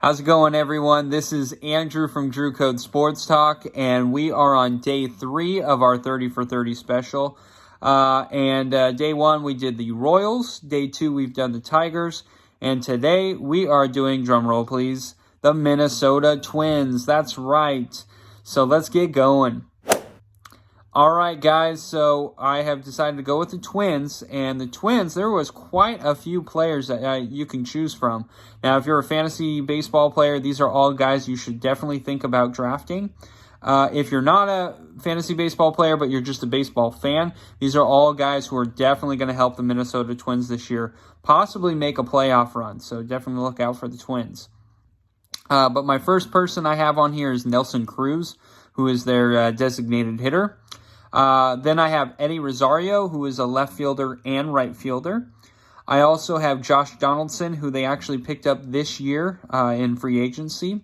How's it going, everyone? This is Andrew from Drew Code Sports Talk, and we are on day 3 of our 30 for 30 special. Day 1, we did the Royals. Day 2, we've done the Tigers. And today, we are doing, drum roll please, the Minnesota Twins. That's right. So let's get going. All right, guys, so I have decided to go with the Twins, and the Twins, there was quite a few players that you can choose from. Now, if you're a fantasy baseball player, these are all guys you should definitely think about drafting. If you're not a fantasy baseball player, but you're just a baseball fan, these are all guys who are definitely going to help the Minnesota Twins this year, possibly make a playoff run, so definitely look out for the Twins. But my first person I have on here is Nelson Cruz, who is their designated hitter. Then I have Eddie Rosario, who is a left fielder and right fielder. I also have Josh Donaldson, who they actually picked up this year in free agency.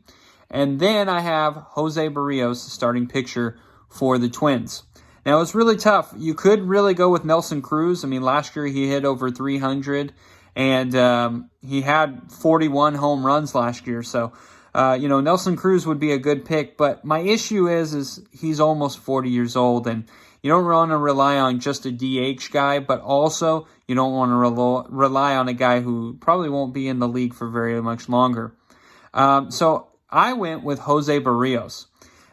And then I have Jose Berrios, the starting pitcher for the Twins. Now, it's really tough. You could really go with Nelson Cruz. I mean, last year he hit over 300, and he had 41 home runs last year. So, Nelson Cruz would be a good pick, but my issue is he's almost 40 years old, and you don't want to rely on just a DH guy, but also you don't want to rely on a guy who probably won't be in the league for very much longer. So I went with Jose Berrios.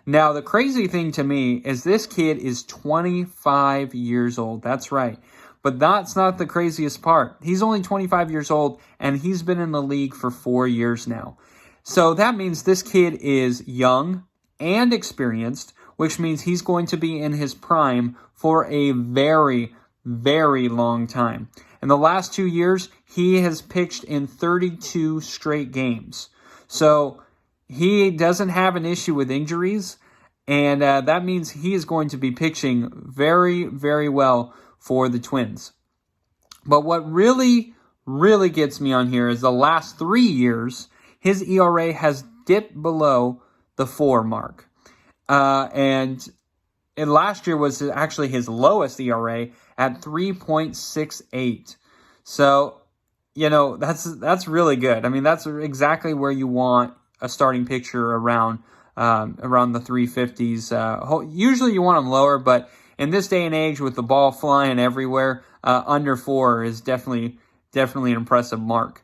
Now, the crazy thing to me is this kid is 25 years old. That's right. But that's not the craziest part. He's only 25 years old, and he's been in the league for 4 years now. So that means this kid is young and experienced, which means he's going to be in his prime for a very, very long time. In the last 2 years, he has pitched in 32 straight games. So he doesn't have an issue with injuries, and that means he is going to be pitching very, very well for the Twins. But what really, really gets me on here is the last 3 years, his ERA has dipped below the 4 mark. And last year was actually his lowest ERA at 3.68. So, that's really good. I mean, that's exactly where you want a starting pitcher around the 350s. Usually you want them lower, but in this day and age with the ball flying everywhere, under 4 is definitely an impressive mark.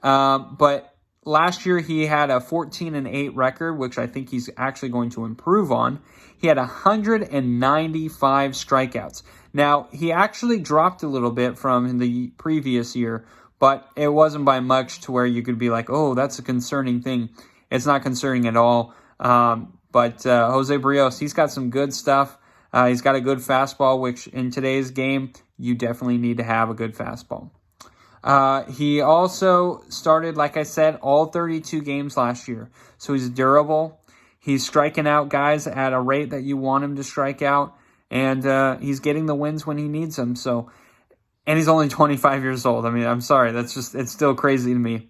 But last year, he had a 14-8 record, which I think he's actually going to improve on. He had 195 strikeouts. Now, he actually dropped a little bit from the previous year, but it wasn't by much to where you could be like, oh, that's a concerning thing. It's not concerning at all. But Jose Berrios, he's got some good stuff. He's got a good fastball, which in today's game, you definitely need to have a good fastball. He also started, like I said, all 32 games last year. So he's durable. He's striking out guys at a rate that you want him to strike out. And he's getting the wins when he needs them. And he's only 25 years old. I mean, I'm sorry. It's still crazy to me.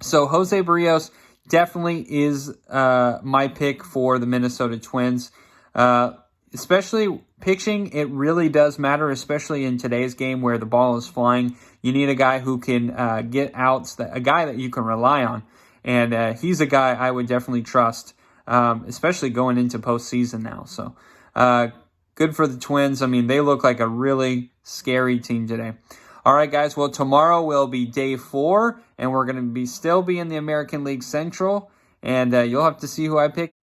So Jose Berrios definitely is my pick for the Minnesota Twins. Especially pitching, it really does matter, especially in today's game where the ball is flying. You need a guy who can get outs, a guy that you can rely on. And he's a guy I would definitely trust, especially going into postseason now. So good for the Twins. I mean, they look like a really scary team today. All right, guys. Well, tomorrow will be day 4, and we're going to still be in the American League Central. And you'll have to see who I pick.